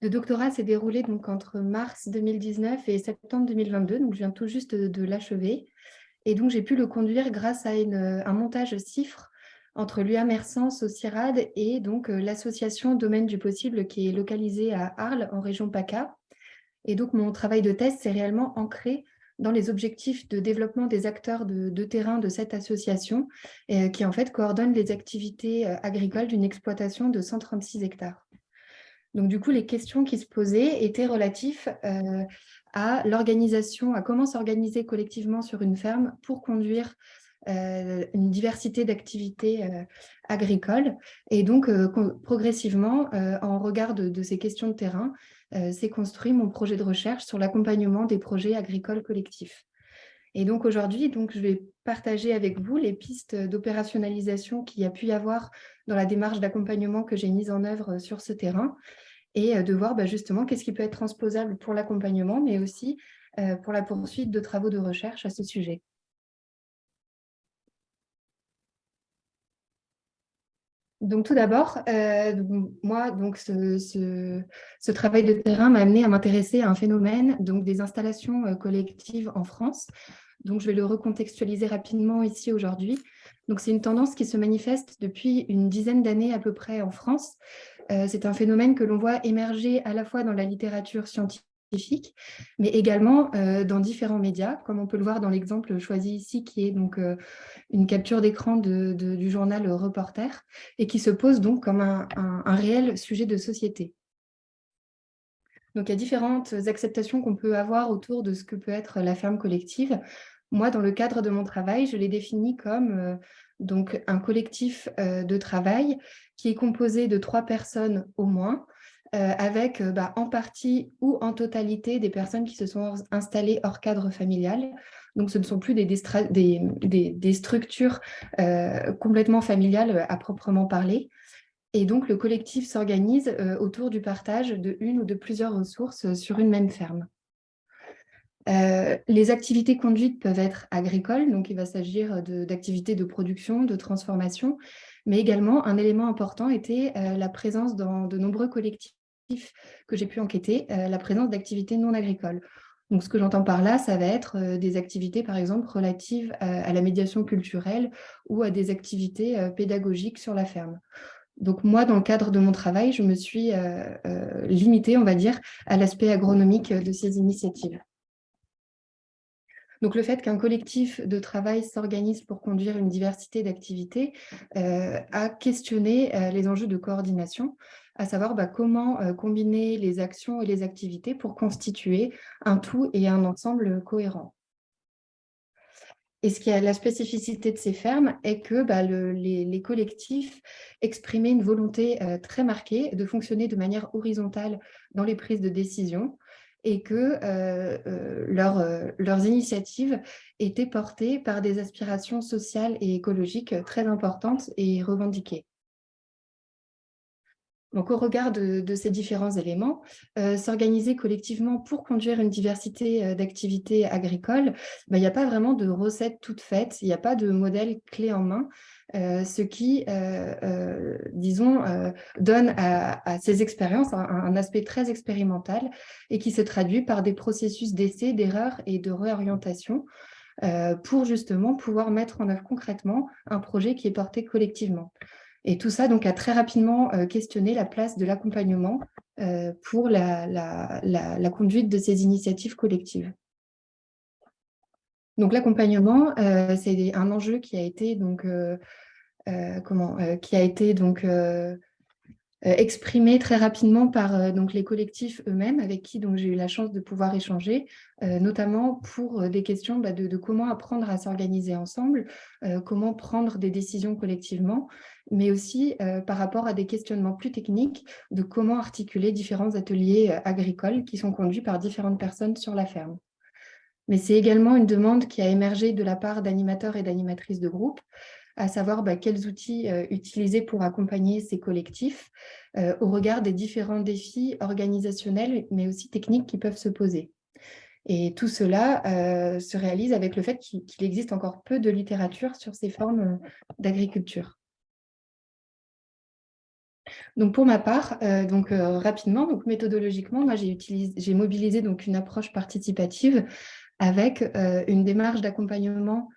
Le doctorat s'est déroulé donc entre mars 2019 et septembre 2022, donc je viens tout juste de l'achever. Et donc, j'ai pu le conduire grâce à un montage CIFRE entre l'UA Mersens au CIRAD et donc l'association Domaine du Possible qui est localisée à Arles, en région PACA. Et donc, mon travail de thèse s'est réellement ancré dans les objectifs de développement des acteurs de terrain de cette association, qui en fait coordonne les activités agricoles d'une exploitation de 136 hectares. Donc, du coup, les questions qui se posaient étaient relatives à l'organisation, à comment s'organiser collectivement sur une ferme pour conduire une diversité d'activités agricoles. Et donc, progressivement, en regard de ces questions de terrain, s'est construit mon projet de recherche sur l'accompagnement des projets agricoles collectifs. Et donc aujourd'hui, donc, je vais partager avec vous les pistes d'opérationnalisation qu'il y a pu y avoir dans la démarche d'accompagnement que j'ai mise en œuvre sur ce terrain et de voir justement qu'est-ce qui peut être transposable pour l'accompagnement, mais aussi pour la poursuite de travaux de recherche à ce sujet. Donc tout d'abord, moi, donc, ce travail de terrain m'a amené à m'intéresser à un phénomène, donc des installations collectives en France. Donc je vais le recontextualiser rapidement ici aujourd'hui. Donc c'est une tendance qui se manifeste depuis une dizaine d'années à peu près en France. C'est un phénomène que l'on voit émerger à la fois dans la littérature scientifique, mais également dans différents médias, comme on peut le voir dans l'exemple choisi ici, qui est donc une capture d'écran du journal Reporter, et qui se pose donc comme un réel sujet de société. Donc, il y a différentes acceptations qu'on peut avoir autour de ce que peut être la ferme collective. Moi, dans le cadre de mon travail, je l'ai défini comme donc un collectif de travail qui est composé de 3 personnes au moins, avec en partie ou en totalité des personnes qui se sont installées hors cadre familial. Donc, ce ne sont plus des structures complètement familiales à proprement parler. Et donc, le collectif s'organise autour du partage de une ou de plusieurs ressources sur une même ferme. Les activités conduites peuvent être agricoles, donc il va s'agir d'activités de production, de transformation, mais également un élément important était la présence dans de nombreux collectifs que j'ai pu enquêter, la présence d'activités non agricoles. Donc, ce que j'entends par là, ça va être des activités, par exemple, relatives à la médiation culturelle ou à des activités pédagogiques sur la ferme. Donc moi, dans le cadre de mon travail, je me suis limitée, on va dire, à l'aspect agronomique de ces initiatives. Donc le fait qu'un collectif de travail s'organise pour conduire une diversité d'activités a questionné les enjeux de coordination, à savoir comment combiner les actions et les activités pour constituer un tout et un ensemble cohérent. Et ce qui est la spécificité de ces fermes est que les collectifs exprimaient une volonté très marquée de fonctionner de manière horizontale dans les prises de décision et que leurs initiatives étaient portées par des aspirations sociales et écologiques très importantes et revendiquées. Donc, au regard de ces différents éléments, s'organiser collectivement pour conduire une diversité d'activités agricoles, il n'y a pas vraiment de recette toute faite, il n'y a pas de modèle clé en main, ce qui, disons, donne à ces expériences un aspect très expérimental et qui se traduit par des processus d'essai, d'erreur et de réorientation pour justement pouvoir mettre en œuvre concrètement un projet qui est porté collectivement. Et tout ça donc a très rapidement questionné la place de l'accompagnement pour la conduite de ces initiatives collectives. Donc l'accompagnement, c'est un enjeu qui a été donc exprimé très rapidement par donc les collectifs eux-mêmes avec qui j'ai eu la chance de pouvoir échanger, notamment pour des questions de comment apprendre à s'organiser ensemble, comment prendre des décisions collectivement, mais aussi par rapport à des questionnements plus techniques de comment articuler différents ateliers agricoles qui sont conduits par différentes personnes sur la ferme. Mais c'est également une demande qui a émergé de la part d'animateurs et d'animatrices de groupe, à savoir quels outils utiliser pour accompagner ces collectifs au regard des différents défis organisationnels, mais aussi techniques qui peuvent se poser. Et tout cela se réalise avec le fait qu'il existe encore peu de littérature sur ces formes d'agriculture. Donc pour ma part, rapidement, donc méthodologiquement, moi j'ai mobilisé donc une approche participative avec une démarche d'accompagnement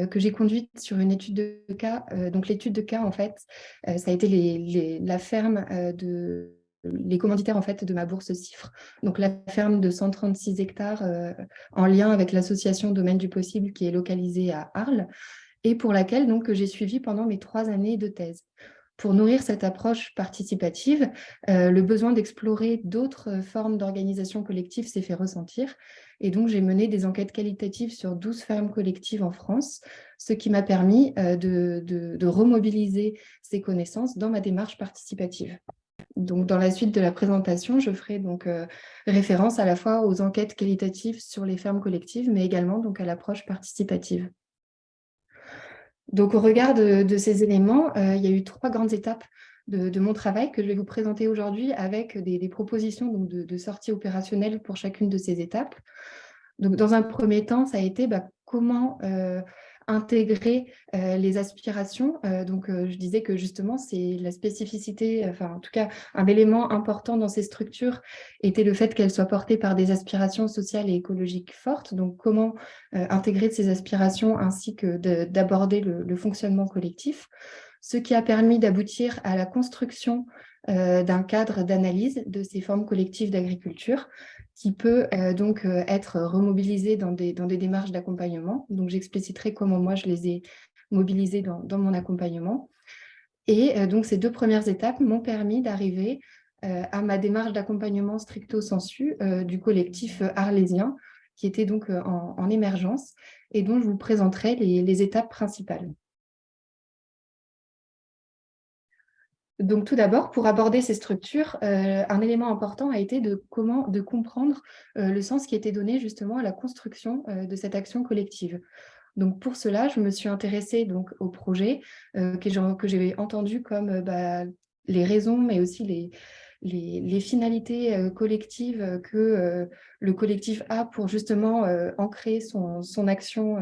que j'ai conduite sur une étude de cas. Donc l'étude de cas, en fait, ça a été la ferme les commanditaires en fait de ma bourse CIFRE, donc la ferme de 136 hectares en lien avec l'association Domaine du Possible qui est localisée à Arles et pour laquelle donc j'ai suivi pendant mes 3 années de thèse. Pour nourrir cette approche participative, le besoin d'explorer d'autres formes d'organisation collective s'est fait ressentir. Et donc, j'ai mené des enquêtes qualitatives sur 12 fermes collectives en France, ce qui m'a permis de remobiliser ces connaissances dans ma démarche participative. Donc, dans la suite de la présentation, je ferai donc référence à la fois aux enquêtes qualitatives sur les fermes collectives, mais également donc, à l'approche participative. Donc, au regard de ces éléments, il y a eu 3 grandes étapes de mon travail que je vais vous présenter aujourd'hui avec des propositions donc, de sortie opérationnelle pour chacune de ces étapes. Donc, dans un premier temps, ça a été comment intégrer les aspirations. Je disais que justement, c'est la spécificité, enfin en tout cas, un élément important dans ces structures était le fait qu'elles soient portées par des aspirations sociales et écologiques fortes. Donc, comment intégrer ces aspirations ainsi que d'aborder le fonctionnement collectif, ce qui a permis d'aboutir à la construction d'un cadre d'analyse de ces formes collectives d'agriculture qui peut être remobilisé dans des démarches d'accompagnement. Donc, j'expliciterai comment moi, je les ai mobilisés dans mon accompagnement. Et donc, ces 2 premières étapes m'ont permis d'arriver à ma démarche d'accompagnement stricto sensu du collectif arlésien, qui était donc en émergence et dont je vous présenterai les étapes principales. Donc, tout d'abord, pour aborder ces structures, un élément important a été de comprendre le sens qui était donné justement à la construction de cette action collective. Donc, pour cela, je me suis intéressée donc, au projet que j'ai entendu comme les raisons, mais aussi les finalités collectives que le collectif a pour justement ancrer son action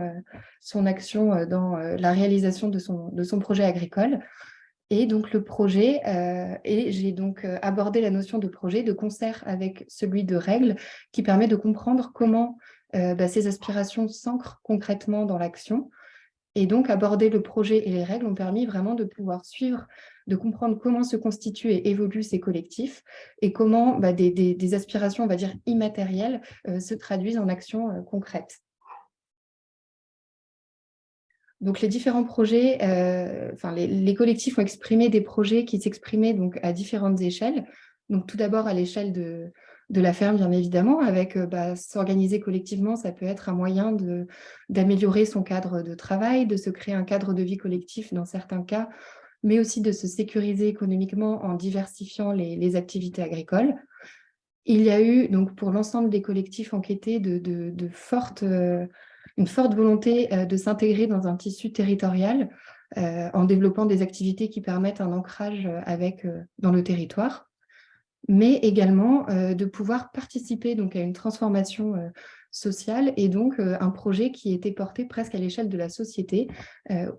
dans la réalisation de son projet agricole. Et donc le projet, et j'ai donc abordé la notion de projet de concert avec celui de règle qui permet de comprendre comment ces aspirations s'ancrent concrètement dans l'action. Et donc aborder le projet et les règles ont permis vraiment de pouvoir suivre, de comprendre comment se constituent et évoluent ces collectifs et comment des aspirations, on va dire, immatérielles se traduisent en actions concrètes. Donc, les différents projets, les collectifs ont exprimé des projets qui s'exprimaient donc à différentes échelles. Donc, tout d'abord à l'échelle de la ferme, bien évidemment, avec s'organiser collectivement, ça peut être un moyen d'améliorer son cadre de travail, de se créer un cadre de vie collectif dans certains cas, mais aussi de se sécuriser économiquement en diversifiant les activités agricoles. Il y a eu, donc, pour l'ensemble des collectifs enquêtés, une forte volonté de s'intégrer dans un tissu territorial en développant des activités qui permettent un ancrage dans le territoire, mais également de pouvoir participer donc, à une transformation sociale et donc un projet qui était porté presque à l'échelle de la société,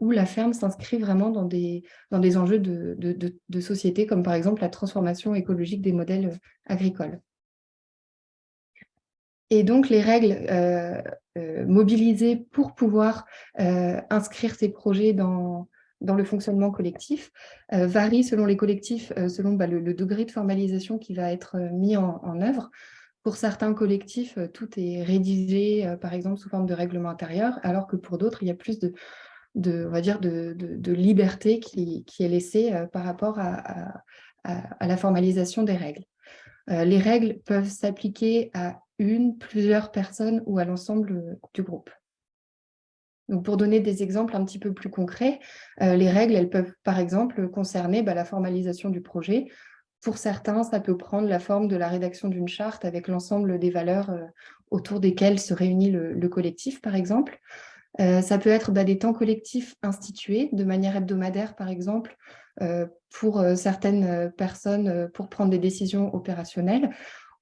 où la ferme s'inscrit vraiment dans des enjeux de société, comme par exemple la transformation écologique des modèles agricoles. Et donc, les règles mobilisées pour pouvoir inscrire ces projets dans le fonctionnement collectif varient selon les collectifs, selon le degré de formalisation qui va être mis en œuvre. Pour certains collectifs, tout est rédigé, par exemple, sous forme de règlement intérieur, alors que pour d'autres, il y a plus on va dire de liberté qui est laissée par rapport à la formalisation des règles. Les règles peuvent s'appliquer à plusieurs personnes ou à l'ensemble du groupe. Donc, pour donner des exemples un petit peu plus concrets, les règles, elles peuvent par exemple concerner la formalisation du projet. Pour certains, ça peut prendre la forme de la rédaction d'une charte avec l'ensemble des valeurs autour desquelles se réunit le collectif, par exemple. Ça peut être des temps collectifs institués de manière hebdomadaire, par exemple, pour certaines personnes pour prendre des décisions opérationnelles,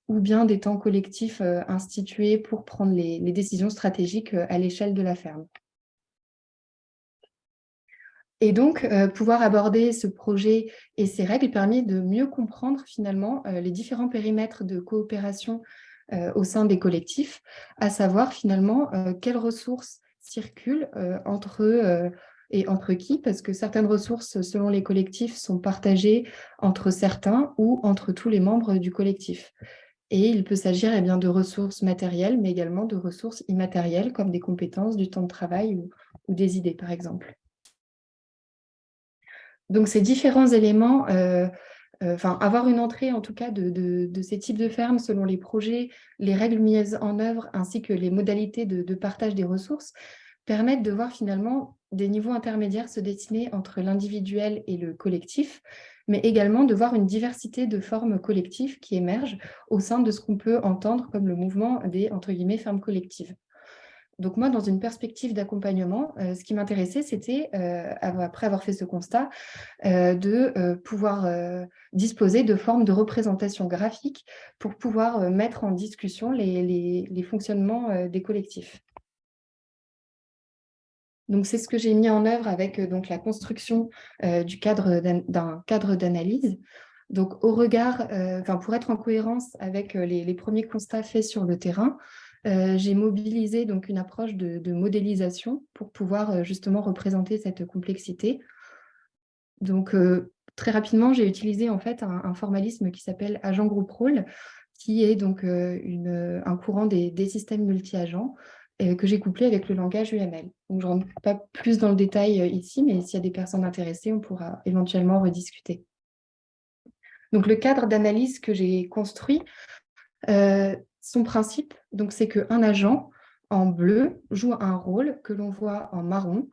ou bien des temps collectifs institués pour prendre les décisions stratégiques à l'échelle de la ferme. Et donc, pouvoir aborder ce projet et ses règles permet de mieux comprendre finalement les différents périmètres de coopération au sein des collectifs, à savoir finalement quelles ressources circulent entre eux et entre qui, parce que certaines ressources, selon les collectifs, sont partagées entre certains ou entre tous les membres du collectif. Et il peut s'agir bien de ressources matérielles, mais également de ressources immatérielles, comme des compétences, du temps de travail ou des idées, par exemple. Donc, ces différents éléments, avoir une entrée en tout cas de ces types de fermes selon les projets, les règles mises en œuvre ainsi que les modalités de partage des ressources permettent de voir finalement des niveaux intermédiaires se dessiner entre l'individuel et le collectif, mais également de voir une diversité de formes collectives qui émergent au sein de ce qu'on peut entendre comme le mouvement des, entre guillemets, fermes collectives. Donc moi, dans une perspective d'accompagnement, ce qui m'intéressait, c'était, après avoir fait ce constat, de pouvoir disposer de formes de représentation graphique pour pouvoir mettre en discussion les fonctionnements des collectifs. Donc, c'est ce que j'ai mis en œuvre avec donc, la construction d'un cadre d'analyse. Donc, au regard, pour être en cohérence avec les premiers constats faits sur le terrain, j'ai mobilisé donc, une approche de modélisation pour pouvoir justement représenter cette complexité. Donc, très rapidement, j'ai utilisé en fait un formalisme qui s'appelle Agent Group Role, qui est donc un courant des systèmes multi-agents que j'ai couplé avec le langage UML. Donc, je ne rentre pas plus dans le détail ici, mais s'il y a des personnes intéressées, on pourra éventuellement rediscuter. Donc, le cadre d'analyse que j'ai construit, son principe, c'est qu'un agent en bleu joue un rôle que l'on voit en marron,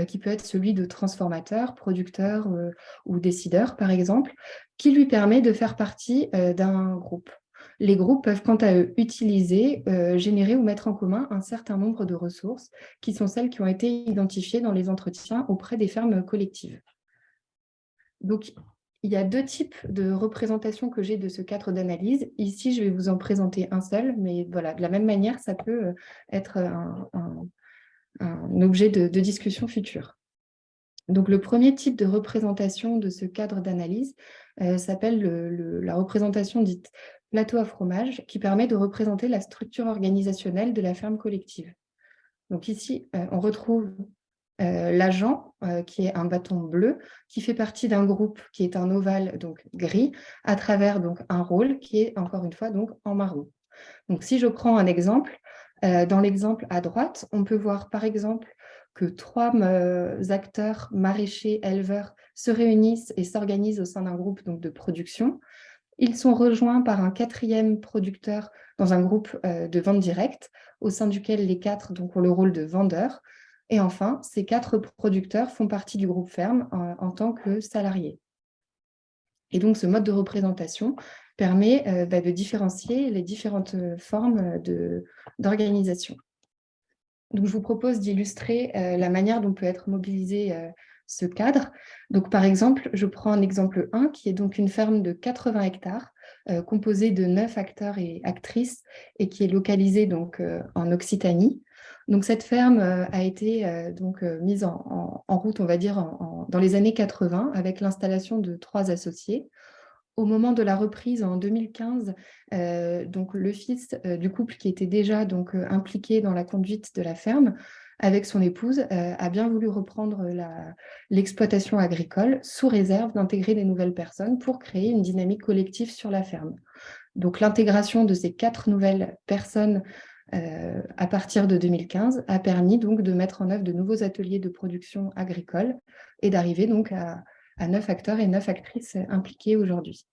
qui peut être celui de transformateur, producteur ou décideur, par exemple, qui lui permet de faire partie d'un groupe. Les groupes peuvent, quant à eux, utiliser, générer ou mettre en commun un certain nombre de ressources qui sont celles qui ont été identifiées dans les entretiens auprès des fermes collectives. Donc, il y a deux types de représentations que j'ai de ce cadre d'analyse. Ici, je vais vous en présenter un seul, mais voilà, de la même manière, ça peut être un objet de discussion future. Donc, le premier type de représentation de ce cadre d'analyse s'appelle la représentation dite plateau à fromage, qui permet de représenter la structure organisationnelle de la ferme collective. Donc ici, on retrouve l'agent, qui est un bâton bleu, qui fait partie d'un groupe qui est un ovale donc gris, à travers donc un rôle qui est encore une fois donc en marron. Donc si je prends un exemple, dans l'exemple à droite, on peut voir par exemple que 3 acteurs maraîchers, éleveurs se réunissent et s'organisent au sein d'un groupe donc, de production. Ils sont rejoints par un 4e producteur dans un groupe de vente directe, au sein duquel les 4 donc, ont le rôle de vendeurs. Et enfin, ces 4 producteurs font partie du groupe ferme en tant que salariés. Et donc, ce mode de représentation permet de différencier les différentes formes d'organisation. Donc, je vous propose d'illustrer la manière dont peut être mobilisé ce cadre. Donc, par exemple, je prends un exemple 1, qui est donc une ferme de 80 hectares, composée de 9 acteurs et actrices, et qui est localisée donc, en Occitanie. Donc, cette ferme a été mise en route, on va dire, dans les années 80, avec l'installation de 3 associés. Au moment de la reprise en 2015, donc le fils du couple qui était déjà donc, impliqué dans la conduite de la ferme, avec son épouse, a bien voulu reprendre l'exploitation agricole sous réserve d'intégrer des nouvelles personnes pour créer une dynamique collective sur la ferme. Donc l'intégration de ces 4 nouvelles personnes à partir de 2015 a permis donc de mettre en œuvre de nouveaux ateliers de production agricole et d'arriver donc à 9 acteurs et 9 actrices impliqués aujourd'hui.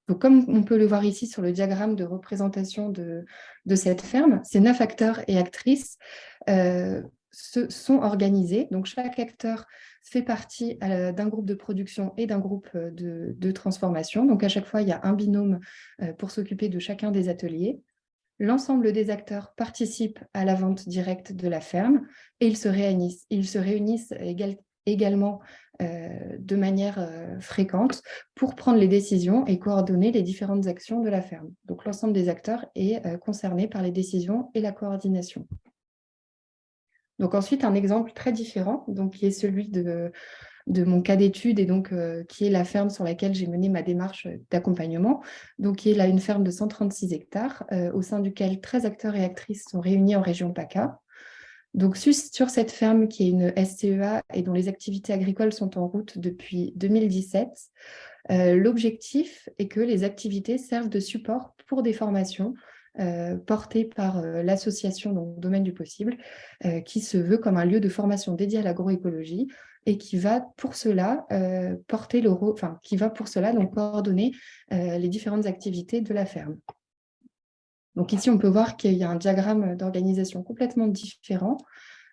Donc, comme on peut le voir ici sur le diagramme de représentation de cette ferme, ces 9 acteurs et actrices se sont organisés. Donc, chaque acteur fait partie d'un groupe de production et d'un groupe de transformation. Donc, à chaque fois, il y a un binôme pour s'occuper de chacun des ateliers. L'ensemble des acteurs participent à la vente directe de la ferme et ils se réunissent également de manière fréquente pour prendre les décisions et coordonner les différentes actions de la ferme. Donc l'ensemble des acteurs est concerné par les décisions et la coordination. Donc ensuite, un exemple très différent, donc, qui est celui de mon cas d'étude et donc qui est la ferme sur laquelle j'ai mené ma démarche d'accompagnement, donc qui est là une ferme de 136 hectares, au sein duquel 13 acteurs et actrices sont réunis en région PACA. Donc sur cette ferme qui est une SCEA et dont les activités agricoles sont en route depuis 2017, l'objectif est que les activités servent de support pour des formations portées par l'association donc, Domaine du possible, qui se veut comme un lieu de formation dédié à l'agroécologie et qui va pour cela porter le rôle, enfin, qui va pour cela donc coordonner les différentes activités de la ferme. Donc ici, on peut voir qu'il y a un diagramme d'organisation complètement différent.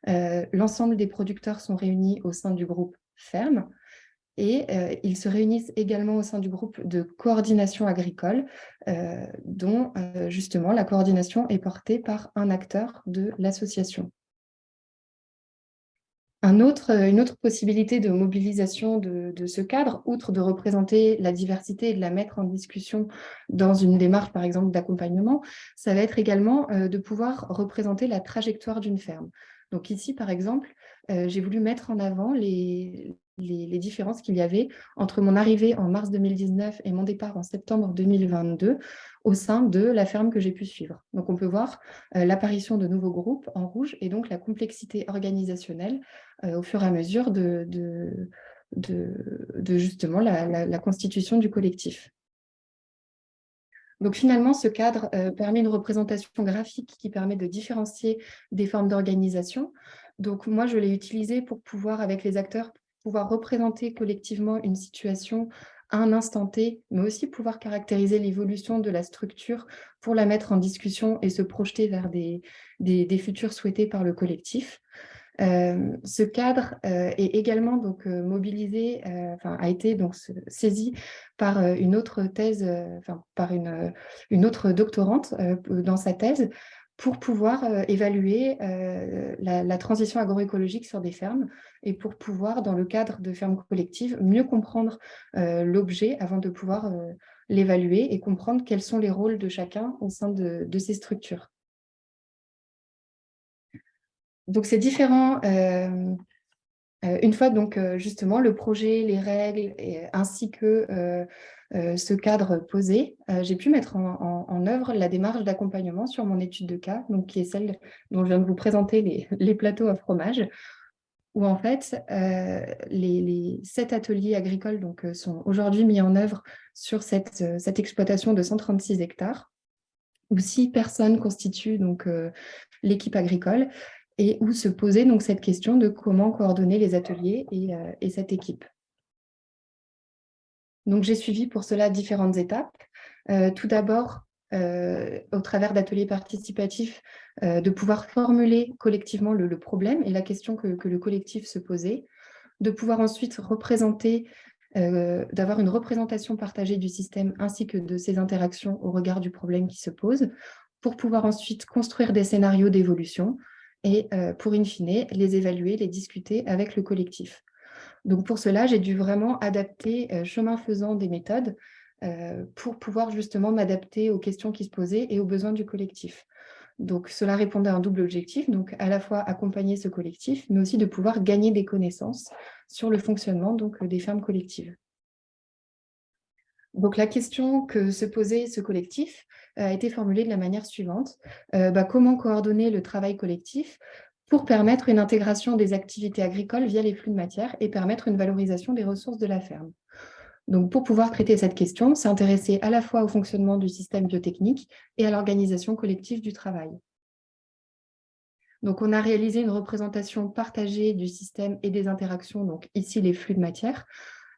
L'ensemble des producteurs sont réunis au sein du groupe ferme. Et ils se réunissent également au sein du groupe de coordination agricole, dont justement la coordination est portée par un acteur de l'association. Une autre possibilité de mobilisation de ce cadre, outre de représenter la diversité et de la mettre en discussion dans une démarche, par exemple, d'accompagnement, ça va être également de pouvoir représenter la trajectoire d'une ferme. Donc ici, par exemple, j'ai voulu mettre en avant les différences qu'il y avait entre mon arrivée en mars 2019 et mon départ en septembre 2022 au sein de la ferme que j'ai pu suivre. Donc on peut voir l'apparition de nouveaux groupes en rouge et donc la complexité organisationnelle au fur et à mesure de justement la constitution du collectif. Donc finalement, ce cadre permet une représentation graphique qui permet de différencier des formes d'organisation. Donc moi, je l'ai utilisé pour pouvoir, avec les acteurs, pouvoir représenter collectivement une situation à un instant T, mais aussi pouvoir caractériser l'évolution de la structure pour la mettre en discussion et se projeter vers des futurs souhaités par le collectif. Ce cadre est également donc, mobilisé, a été donc saisi par une autre thèse, par une autre doctorante dans sa thèse, pour pouvoir évaluer la transition agroécologique sur des fermes et pour pouvoir, dans le cadre de fermes collectives, mieux comprendre l'objet avant de pouvoir l'évaluer et comprendre quels sont les rôles de chacun au sein de ces structures. Donc, c'est différent. Une fois donc justement le projet, les règles ainsi que ce cadre posé, j'ai pu mettre en œuvre la démarche d'accompagnement sur mon étude de cas, donc qui est celle dont je viens de vous présenter les plateaux à fromage, où en fait les 7 ateliers agricoles donc, sont aujourd'hui mis en œuvre sur cette exploitation de 136 hectares, où 6 personnes constituent donc l'équipe agricole et où se posait donc cette question de comment coordonner les ateliers et cette équipe. Donc j'ai suivi pour cela différentes étapes. Tout d'abord, au travers d'ateliers participatifs, de pouvoir formuler collectivement le problème et la question que le collectif se posait, de pouvoir ensuite représenter, d'avoir une représentation partagée du système ainsi que de ses interactions au regard du problème qui se pose, pour pouvoir ensuite construire des scénarios d'évolution et pour in fine les évaluer, les discuter avec le collectif. Donc pour cela, j'ai dû vraiment adapter chemin faisant des méthodes pour pouvoir justement m'adapter aux questions qui se posaient et aux besoins du collectif. Donc cela répondait à un double objectif, donc à la fois accompagner ce collectif, mais aussi de pouvoir gagner des connaissances sur le fonctionnement donc, des fermes collectives. Donc la question que se posait ce collectif a été formulée de la manière suivante. Comment coordonner le travail collectif pour permettre une intégration des activités agricoles via les flux de matière et permettre une valorisation des ressources de la ferme? Donc pour pouvoir traiter cette question, s'intéresser à la fois au fonctionnement du système biotechnique et à l'organisation collective du travail. Donc on a réalisé une représentation partagée du système et des interactions, donc ici les flux de matière,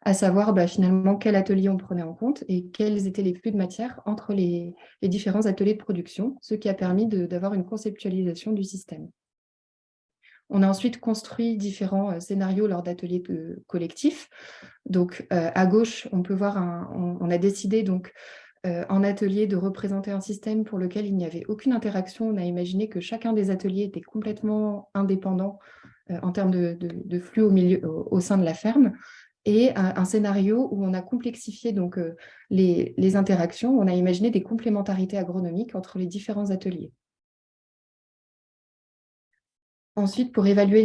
à savoir finalement quel atelier on prenait en compte et quels étaient les flux de matière entre les différents ateliers de production, ce qui a permis d'avoir une conceptualisation du système. On a ensuite construit différents scénarios lors d'ateliers collectifs. Donc à gauche, on peut voir, on a décidé donc en atelier de représenter un système pour lequel il n'y avait aucune interaction. On a imaginé que chacun des ateliers était complètement indépendant en termes de flux au sein de la ferme, et un scénario où on a complexifié donc, les interactions, on a imaginé des complémentarités agronomiques entre les différents ateliers. Ensuite, pour évaluer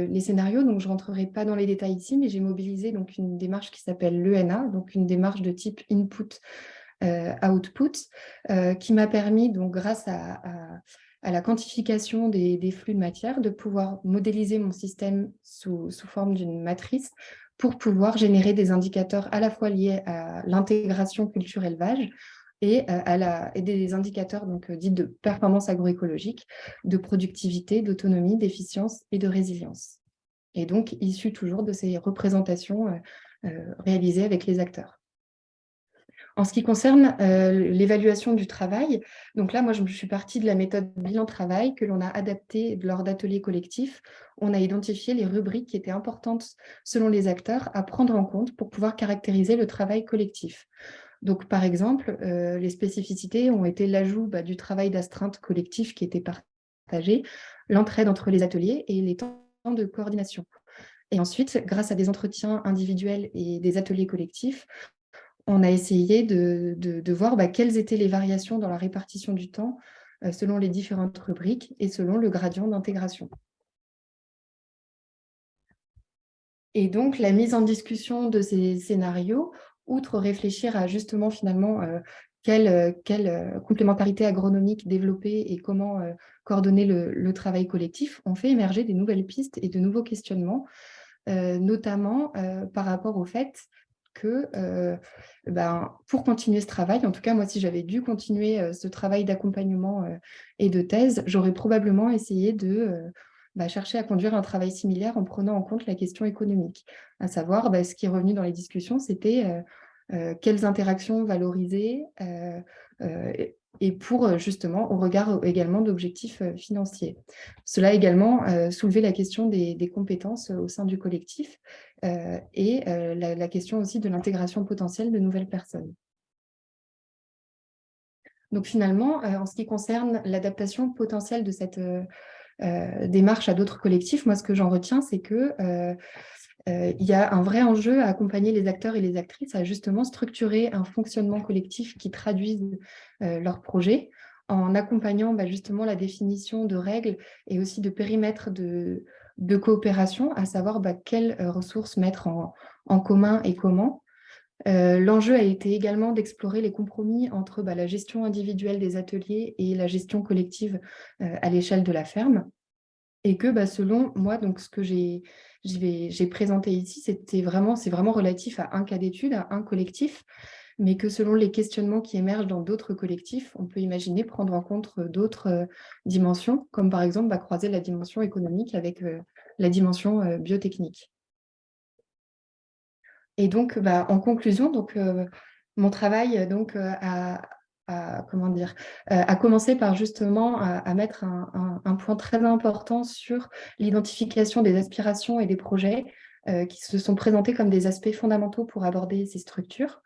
les scénarios, donc je ne rentrerai pas dans les détails ici, mais j'ai mobilisé donc une démarche qui s'appelle l'ENA, donc une démarche de type input, output, qui m'a permis, donc grâce à la quantification des flux de matière, de pouvoir modéliser mon système sous forme d'une matrice pour pouvoir générer des indicateurs à la fois liés à l'intégration culture-élevage et des indicateurs donc, dits de performance agroécologique, de productivité, d'autonomie, d'efficience et de résilience. Et donc, issus toujours de ces représentations réalisées avec les acteurs. En ce qui concerne l'évaluation du travail, donc là, moi, je suis partie de la méthode bilan-travail que l'on a adaptée lors d'ateliers collectifs. On a identifié les rubriques qui étaient importantes selon les acteurs à prendre en compte pour pouvoir caractériser le travail collectif. Donc, par exemple, les spécificités ont été l'ajout du travail d'astreinte collectif qui était partagé, l'entraide entre les ateliers et les temps de coordination. Et ensuite, grâce à des entretiens individuels et des ateliers collectifs, on a essayé de voir quelles étaient les variations dans la répartition du temps selon les différentes rubriques et selon le gradient d'intégration. Et donc, la mise en discussion de ces scénarios, outre réfléchir à justement finalement quelle complémentarité agronomique développer et comment coordonner le travail collectif, on fait émerger des nouvelles pistes et de nouveaux questionnements, notamment par rapport au fait que pour continuer ce travail, en tout cas moi si j'avais dû continuer ce travail d'accompagnement et de thèse, j'aurais probablement essayé de chercher à conduire un travail similaire en prenant en compte la question économique. À savoir, ce qui est revenu dans les discussions, c'était quelles interactions valoriser et pour justement au regard également d'objectifs financiers. Cela a également soulevé la question des compétences au sein du collectif et la question aussi de l'intégration potentielle de nouvelles personnes. Donc finalement, en ce qui concerne l'adaptation potentielle de cette démarche à d'autres collectifs, moi ce que j'en retiens, c'est que il y a un vrai enjeu à accompagner les acteurs et les actrices à justement structurer un fonctionnement collectif qui traduise leurs projets en accompagnant justement la définition de règles et aussi de périmètres de coopération, à savoir quelles ressources mettre en commun et comment. L'enjeu a été également d'explorer les compromis entre la gestion individuelle des ateliers et la gestion collective à l'échelle de la ferme. Et que selon moi, donc ce que j'ai présenté ici, c'est vraiment relatif à un cas d'étude, à un collectif, mais que selon les questionnements qui émergent dans d'autres collectifs, on peut imaginer prendre en compte d'autres dimensions, comme par exemple croiser la dimension économique avec la dimension biotechnique. Et donc, en conclusion, donc, mon travail donc, a commencé par justement à mettre un point très important sur l'identification des aspirations et des projets qui se sont présentés comme des aspects fondamentaux pour aborder ces structures,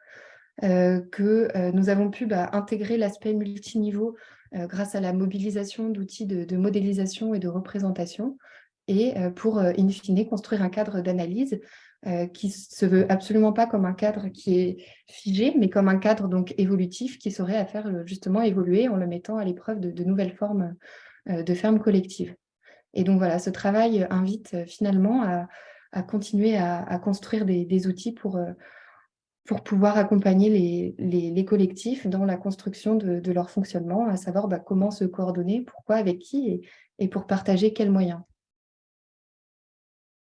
que nous avons pu intégrer l'aspect multiniveau grâce à la mobilisation d'outils de modélisation et de représentation, et pour, in fine, construire un cadre d'analyse qui se veut absolument pas comme un cadre qui est figé, mais comme un cadre donc évolutif qui serait à faire justement évoluer en le mettant à l'épreuve de nouvelles formes de fermes collectives. Et donc voilà, ce travail invite finalement à continuer à construire des outils pour pouvoir accompagner les collectifs dans la construction de leur fonctionnement, à savoir comment se coordonner, pourquoi, avec qui et pour partager quels moyens.